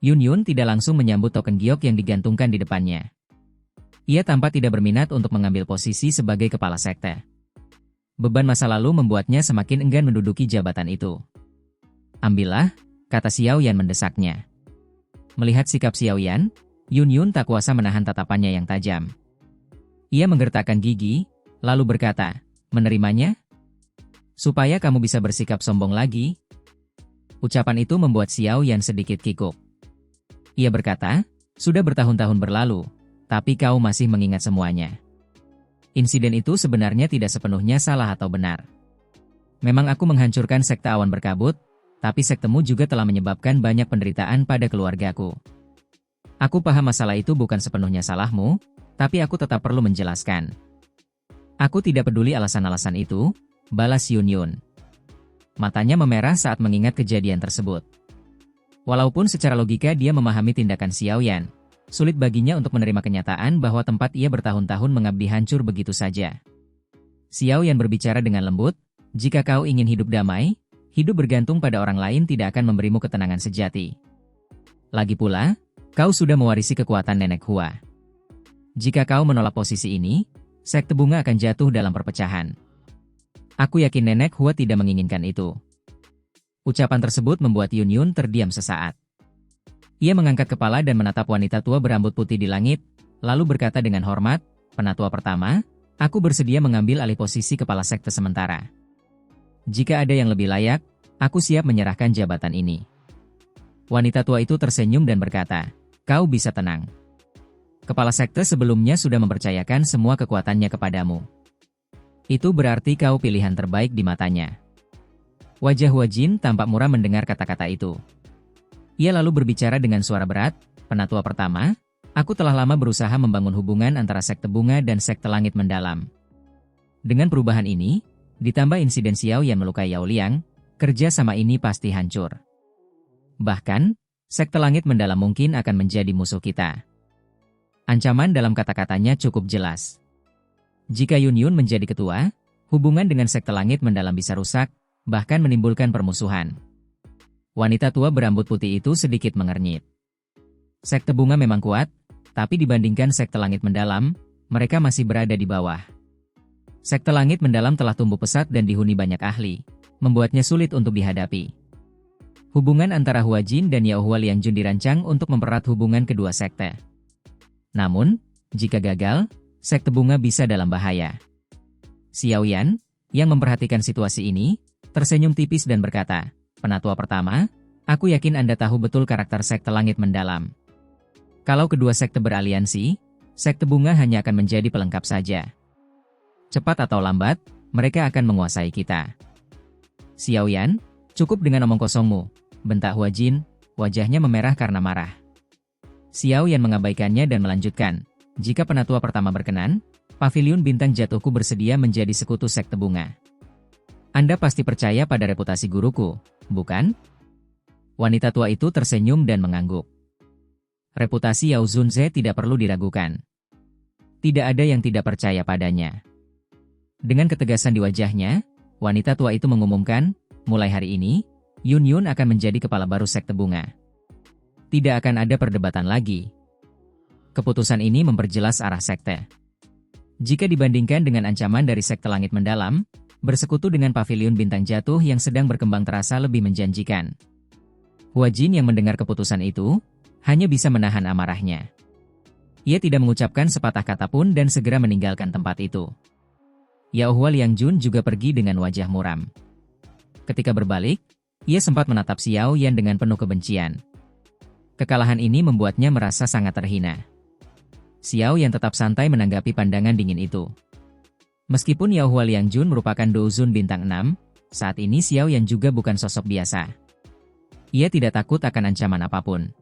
Yun Yun tidak langsung menyambut token giok yang digantungkan di depannya. Ia tampak tidak berminat untuk mengambil posisi sebagai kepala sekte. Beban masa lalu membuatnya semakin enggan menduduki jabatan itu. "Ambillah," kata Xiao Yan mendesaknya. Melihat sikap Xiao Yan, Yun Yun tak kuasa menahan tatapannya yang tajam. Ia menggertakkan gigi, lalu berkata, "Menerimanya? Supaya kamu bisa bersikap sombong lagi?" Ucapan itu membuat Xiao Yan sedikit kikuk. Ia berkata, "Sudah bertahun-tahun berlalu, tapi kau masih mengingat semuanya. Insiden itu sebenarnya tidak sepenuhnya salah atau benar. Memang aku menghancurkan sekte awan berkabut, tapi sektemu juga telah menyebabkan banyak penderitaan pada keluargaku. Aku paham masalah itu bukan sepenuhnya salahmu, tapi aku tetap perlu menjelaskan." "Aku tidak peduli alasan-alasan itu," balas Yun Yun. Matanya memerah saat mengingat kejadian tersebut. Walaupun secara logika dia memahami tindakan Xiao Yan, sulit baginya untuk menerima kenyataan bahwa tempat ia bertahun-tahun mengabdi hancur begitu saja. Xiao Yan berbicara dengan lembut, "Jika kau ingin hidup damai, hidup bergantung pada orang lain tidak akan memberimu ketenangan sejati. Lagi pula, kau sudah mewarisi kekuatan nenek Hua. Jika kau menolak posisi ini, sekte bunga akan jatuh dalam perpecahan. Aku yakin nenek Hua tidak menginginkan itu." Ucapan tersebut membuat Yun Yun terdiam sesaat. Ia mengangkat kepala dan menatap wanita tua berambut putih di langit, lalu berkata dengan hormat, "Penatua pertama, aku bersedia mengambil alih posisi kepala sekte sementara. Jika ada yang lebih layak, aku siap menyerahkan jabatan ini." Wanita tua itu tersenyum dan berkata, "Kau bisa tenang. Kepala sekte sebelumnya sudah mempercayakan semua kekuatannya kepadamu. Itu berarti kau pilihan terbaik di matanya." Wajah Hua Jin tampak muram mendengar kata-kata itu. Ia lalu berbicara dengan suara berat, "Penatua pertama, aku telah lama berusaha membangun hubungan antara sekte bunga dan sekte langit mendalam. Dengan perubahan ini, ditambah insiden Xiao yang melukai Yao Liang, kerja sama ini pasti hancur. Bahkan, sekte langit mendalam mungkin akan menjadi musuh kita." Ancaman dalam kata-katanya cukup jelas. Jika Yun Yun menjadi ketua, hubungan dengan sekte langit mendalam bisa rusak, bahkan menimbulkan permusuhan. Wanita tua berambut putih itu sedikit mengernyit. Sekte bunga memang kuat, tapi dibandingkan sekte langit mendalam, mereka masih berada di bawah. Sekte langit mendalam telah tumbuh pesat dan dihuni banyak ahli, membuatnya sulit untuk dihadapi. Hubungan antara Hua Jin dan Yao Hua Liangjun dirancang untuk mempererat hubungan kedua sekte. Namun, jika gagal, sekte bunga bisa dalam bahaya. Xiao Yan, yang memperhatikan situasi ini, tersenyum tipis dan berkata, "Penatua pertama, aku yakin Anda tahu betul karakter sekte langit mendalam. Kalau kedua sekte beraliansi, sekte bunga hanya akan menjadi pelengkap saja. Cepat atau lambat, mereka akan menguasai kita." "Xiao Yan, cukup dengan omong kosongmu," bentak Hua Jin, wajahnya memerah karena marah. Xiao Yan mengabaikannya dan melanjutkan, "Jika penatua pertama berkenan, Paviliun Bintang Jatuhku bersedia menjadi sekutu sekte bunga. Anda pasti percaya pada reputasi guruku, bukan?" Wanita tua itu tersenyum dan mengangguk. Reputasi Yao Zunze tidak perlu diragukan. Tidak ada yang tidak percaya padanya. Dengan ketegasan di wajahnya, wanita tua itu mengumumkan, "Mulai hari ini, Yun Yun akan menjadi kepala baru sekte bunga. Tidak akan ada perdebatan lagi." Keputusan ini memperjelas arah sekte. Jika dibandingkan dengan ancaman dari sekte langit mendalam, bersekutu dengan Paviliun Bintang Jatuh yang sedang berkembang terasa lebih menjanjikan. Hua Jin yang mendengar keputusan itu, hanya bisa menahan amarahnya. Ia tidak mengucapkan sepatah kata pun dan segera meninggalkan tempat itu. Yao Hua Liangjun juga pergi dengan wajah muram. Ketika berbalik, ia sempat menatap Xiao Yan dengan penuh kebencian. Kekalahan ini membuatnya merasa sangat terhina. Xiao Yan tetap santai menanggapi pandangan dingin itu. Meskipun Yao Hua Liangjun merupakan Douzun bintang 6, saat ini Xiao Yan juga bukan sosok biasa. Ia tidak takut akan ancaman apapun.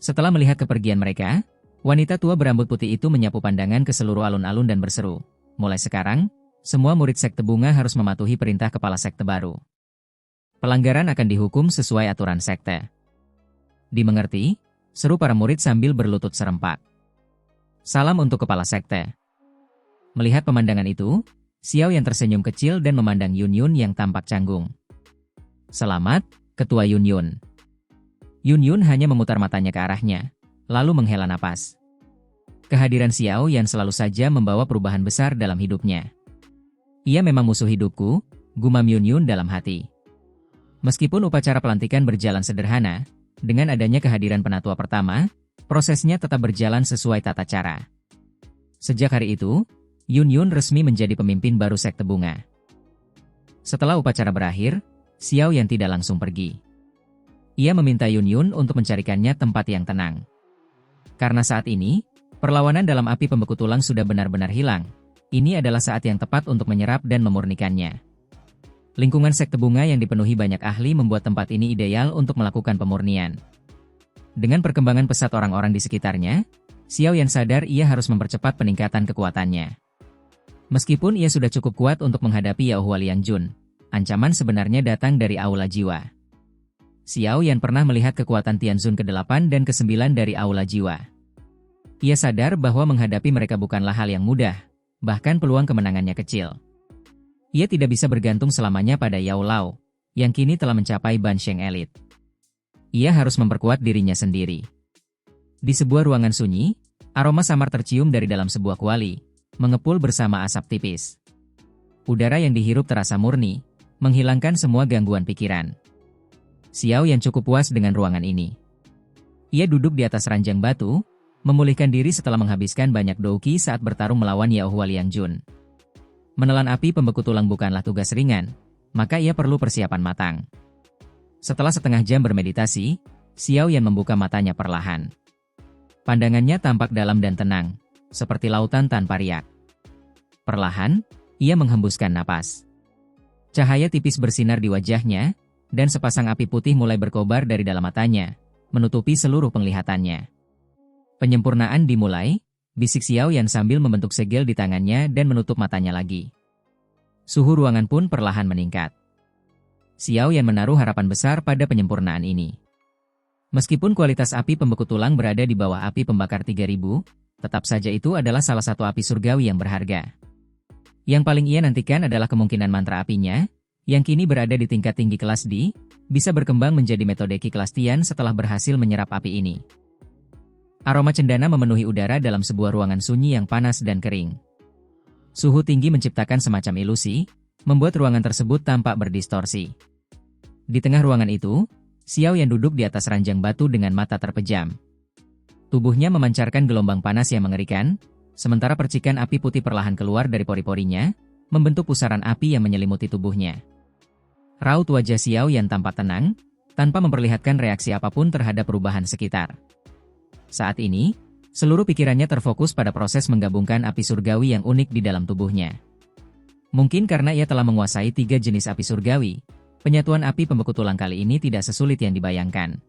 Setelah melihat kepergian mereka, wanita tua berambut putih itu menyapu pandangan ke seluruh alun-alun dan berseru, "Mulai sekarang, semua murid sekte bunga harus mematuhi perintah kepala sekte baru. Pelanggaran akan dihukum sesuai aturan sekte." "Dimengerti?" seru para murid sambil berlutut serempak. "Salam untuk kepala sekte." Melihat pemandangan itu, Xiao yang tersenyum kecil dan memandang Yun Yun yang tampak canggung. "Selamat, Ketua Yun Yun." Yun Yun hanya memutar matanya ke arahnya, lalu menghela napas. Kehadiran Xiao Yan selalu saja membawa perubahan besar dalam hidupnya. Ia memang musuh hidupku, gumam Yun Yun dalam hati. Meskipun upacara pelantikan berjalan sederhana, dengan adanya kehadiran penatua pertama, prosesnya tetap berjalan sesuai tata cara. Sejak hari itu, Yun Yun resmi menjadi pemimpin baru sekte bunga. Setelah upacara berakhir, Xiao Yan tidak langsung pergi. Ia meminta Yun Yun untuk mencarikannya tempat yang tenang. Karena saat ini, perlawanan dalam api pembeku tulang sudah benar-benar hilang, ini adalah saat yang tepat untuk menyerap dan memurnikannya. Lingkungan sekte bunga yang dipenuhi banyak ahli membuat tempat ini ideal untuk melakukan pemurnian. Dengan perkembangan pesat orang-orang di sekitarnya, Xiao Yan sadar ia harus mempercepat peningkatan kekuatannya. Meskipun ia sudah cukup kuat untuk menghadapi Yao Hua Liangjun, ancaman sebenarnya datang dari aula jiwa. Xiao Yan pernah melihat kekuatan Tianzun ke-8 dan ke-9 dari aula jiwa. Ia sadar bahwa menghadapi mereka bukanlah hal yang mudah, bahkan peluang kemenangannya kecil. Ia tidak bisa bergantung selamanya pada Yao Lao, yang kini telah mencapai Ban Sheng Elite. Ia harus memperkuat dirinya sendiri. Di sebuah ruangan sunyi, aroma samar tercium dari dalam sebuah kuali, mengepul bersama asap tipis. Udara yang dihirup terasa murni, menghilangkan semua gangguan pikiran. Xiao Yan cukup puas dengan ruangan ini. Ia duduk di atas ranjang batu, memulihkan diri setelah menghabiskan banyak douki saat bertarung melawan Yao Hua Liangjun. Menelan api pembeku tulang bukanlah tugas ringan, maka ia perlu persiapan matang. Setelah setengah jam bermeditasi, Xiao Yan membuka matanya perlahan. Pandangannya tampak dalam dan tenang, seperti lautan tanpa riak. Perlahan, ia menghembuskan napas. Cahaya tipis bersinar di wajahnya, dan sepasang api putih mulai berkobar dari dalam matanya, menutupi seluruh penglihatannya. Penyempurnaan dimulai, bisik Xiao Yan sambil membentuk segel di tangannya dan menutup matanya lagi. Suhu ruangan pun perlahan meningkat. Xiao Yan menaruh harapan besar pada penyempurnaan ini. Meskipun kualitas api pembeku tulang berada di bawah api pembakar 3000, tetap saja itu adalah salah satu api surgawi yang berharga. Yang paling ia nantikan adalah kemungkinan mantra apinya, yang kini berada di tingkat tinggi kelas D, bisa berkembang menjadi metode Qi kelas Tian setelah berhasil menyerap api ini. Aroma cendana memenuhi udara dalam sebuah ruangan sunyi yang panas dan kering. Suhu tinggi menciptakan semacam ilusi, membuat ruangan tersebut tampak berdistorsi. Di tengah ruangan itu, Xiao Yan duduk di atas ranjang batu dengan mata terpejam. Tubuhnya memancarkan gelombang panas yang mengerikan, sementara percikan api putih perlahan keluar dari pori-porinya, membentuk pusaran api yang menyelimuti tubuhnya. Raut wajah Xiao Yan tampak tenang, tanpa memperlihatkan reaksi apapun terhadap perubahan sekitar. Saat ini, seluruh pikirannya terfokus pada proses menggabungkan api surgawi yang unik di dalam tubuhnya. Mungkin karena ia telah menguasai 3 jenis api surgawi, penyatuan api pembeku tulang kali ini tidak sesulit yang dibayangkan.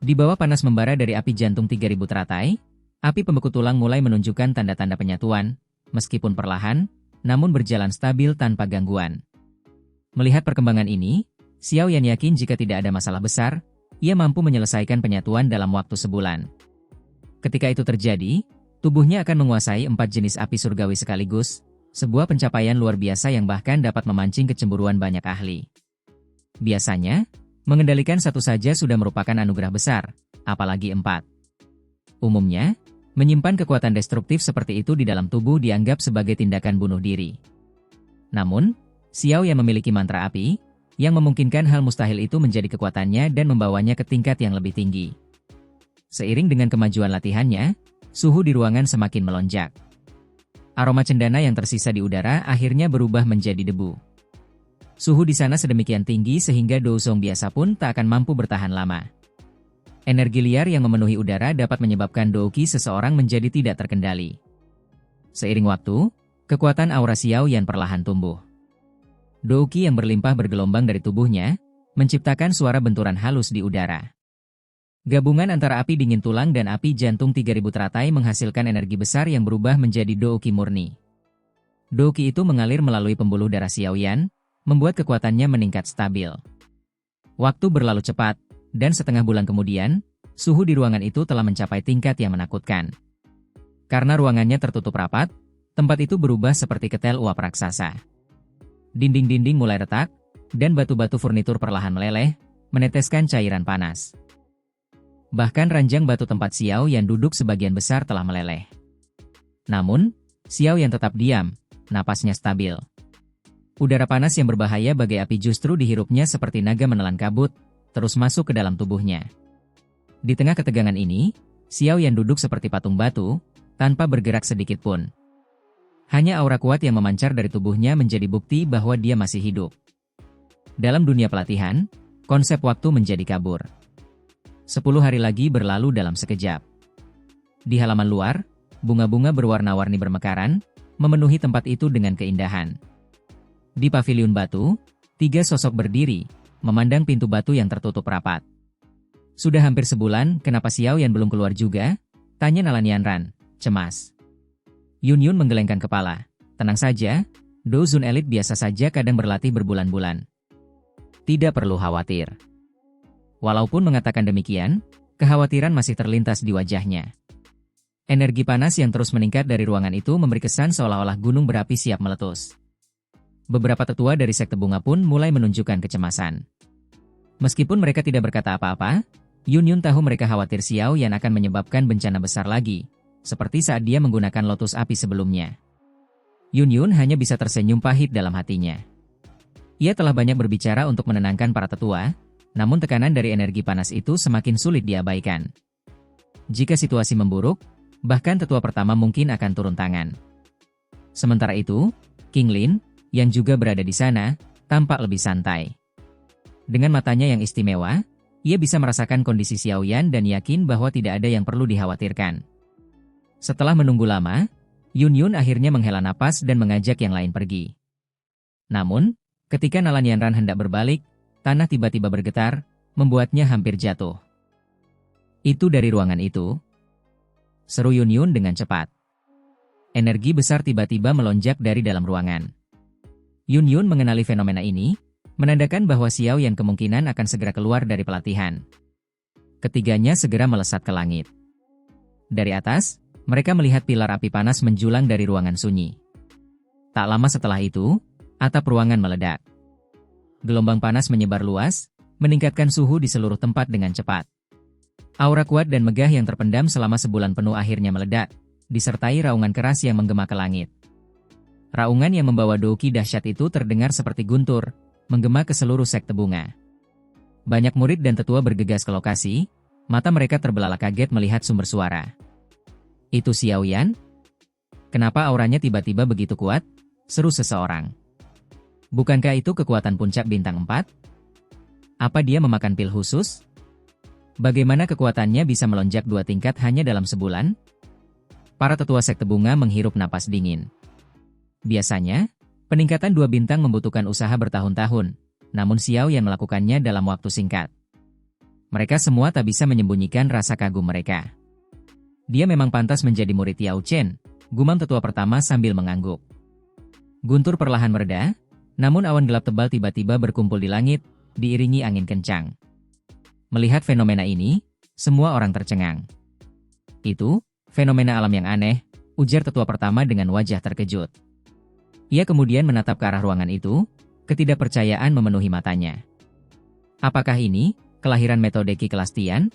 Di bawah panas membara dari api jantung 3000 teratai, api pembeku tulang mulai menunjukkan tanda-tanda penyatuan, meskipun perlahan, namun berjalan stabil tanpa gangguan. Melihat perkembangan ini, Xiao Yan yakin jika tidak ada masalah besar, ia mampu menyelesaikan penyatuan dalam waktu sebulan. Ketika itu terjadi, tubuhnya akan menguasai 4 jenis api surgawi sekaligus, sebuah pencapaian luar biasa yang bahkan dapat memancing kecemburuan banyak ahli. Biasanya, mengendalikan satu saja sudah merupakan anugerah besar, apalagi 4. Umumnya, menyimpan kekuatan destruktif seperti itu di dalam tubuh dianggap sebagai tindakan bunuh diri. Namun, Xiao yang memiliki mantra api, yang memungkinkan hal mustahil itu menjadi kekuatannya dan membawanya ke tingkat yang lebih tinggi. Seiring dengan kemajuan latihannya, suhu di ruangan semakin melonjak. Aroma cendana yang tersisa di udara akhirnya berubah menjadi debu. Suhu di sana sedemikian tinggi sehingga dousong biasa pun tak akan mampu bertahan lama. Energi liar yang memenuhi udara dapat menyebabkan douki seseorang menjadi tidak terkendali. Seiring waktu, kekuatan aura Xiao Yan perlahan tumbuh. Douki yang berlimpah bergelombang dari tubuhnya, menciptakan suara benturan halus di udara. Gabungan antara api dingin tulang dan api jantung 3000 teratai menghasilkan energi besar yang berubah menjadi douki murni. Douki itu mengalir melalui pembuluh darah Xiao Yan, membuat kekuatannya meningkat stabil. Waktu berlalu cepat, dan setengah bulan kemudian, suhu di ruangan itu telah mencapai tingkat yang menakutkan. Karena ruangannya tertutup rapat, tempat itu berubah seperti ketel uap raksasa. Dinding-dinding mulai retak, dan batu-batu furnitur perlahan meleleh, meneteskan cairan panas. Bahkan ranjang batu tempat Xiao Yan duduk sebagian besar telah meleleh. Namun, Xiao Yan tetap diam, napasnya stabil. Udara panas yang berbahaya bagai api justru dihirupnya seperti naga menelan kabut, terus masuk ke dalam tubuhnya. Di tengah ketegangan ini, Xiao Yan duduk seperti patung batu, tanpa bergerak sedikit pun. Hanya aura kuat yang memancar dari tubuhnya menjadi bukti bahwa dia masih hidup. Dalam dunia pelatihan, konsep waktu menjadi kabur. 10 hari lagi berlalu dalam sekejap. Di halaman luar, bunga-bunga berwarna-warni bermekaran, memenuhi tempat itu dengan keindahan. Di paviliun batu, 3 sosok berdiri, memandang pintu batu yang tertutup rapat. Sudah hampir sebulan, kenapa Xiao Yan belum keluar juga? Tanya Nalanian Ran, cemas. Yun Yun menggelengkan kepala. Tenang saja, Do Zun Elite biasa saja kadang berlatih berbulan-bulan. Tidak perlu khawatir. Walaupun mengatakan demikian, kekhawatiran masih terlintas di wajahnya. Energi panas yang terus meningkat dari ruangan itu memberi kesan seolah-olah gunung berapi siap meletus. Beberapa tetua dari sekte bunga pun mulai menunjukkan kecemasan. Meskipun mereka tidak berkata apa-apa, Yun Yun tahu mereka khawatir Xiao Yan akan menyebabkan bencana besar lagi, seperti saat dia menggunakan lotus api sebelumnya. Yun Yun hanya bisa tersenyum pahit dalam hatinya. Ia telah banyak berbicara untuk menenangkan para tetua, namun tekanan dari energi panas itu semakin sulit diabaikan. Jika situasi memburuk, bahkan tetua pertama mungkin akan turun tangan. Sementara itu, King Lin, yang juga berada di sana, tampak lebih santai. Dengan matanya yang istimewa, ia bisa merasakan kondisi Xiao Yan dan yakin bahwa tidak ada yang perlu dikhawatirkan. Setelah menunggu lama, Yun Yun akhirnya menghela napas dan mengajak yang lain pergi. Namun, ketika Nalanian Ran hendak berbalik, tanah tiba-tiba bergetar, membuatnya hampir jatuh. Itu dari ruangan itu, seru Yun Yun dengan cepat. Energi besar tiba-tiba melonjak dari dalam ruangan. Yun Yun mengenali fenomena ini, menandakan bahwa Xiao Yan kemungkinan akan segera keluar dari pelatihan. Ketiganya segera melesat ke langit. Dari atas, mereka melihat pilar api panas menjulang dari ruangan sunyi. Tak lama setelah itu, atap ruangan meledak. Gelombang panas menyebar luas, meningkatkan suhu di seluruh tempat dengan cepat. Aura kuat dan megah yang terpendam selama sebulan penuh akhirnya meledak, disertai raungan keras yang menggema ke langit. Raungan yang membawa doki dahsyat itu terdengar seperti guntur, menggema ke seluruh sekte bunga. Banyak murid dan tetua bergegas ke lokasi, mata mereka terbelalak kaget melihat sumber suara. Itu Xiao Yan? Kenapa auranya tiba-tiba begitu kuat? Seru seseorang. Bukankah itu kekuatan puncak bintang 4? Apa dia memakan pil khusus? Bagaimana kekuatannya bisa melonjak 2 tingkat hanya dalam sebulan? Para tetua sekte bunga menghirup napas dingin. Biasanya, peningkatan 2 bintang membutuhkan usaha bertahun-tahun, namun Xiao Yan melakukannya dalam waktu singkat. Mereka semua tak bisa menyembunyikan rasa kagum mereka. Dia memang pantas menjadi murid Yao Chen, gumam tetua pertama sambil mengangguk. Guntur perlahan mereda, namun awan gelap tebal tiba-tiba berkumpul di langit, diiringi angin kencang. Melihat fenomena ini, semua orang tercengang. Itu, fenomena alam yang aneh, ujar tetua pertama dengan wajah terkejut. Ia kemudian menatap ke arah ruangan itu, ketidakpercayaan memenuhi matanya. Apakah ini, kelahiran metode Ki Kelas Tian?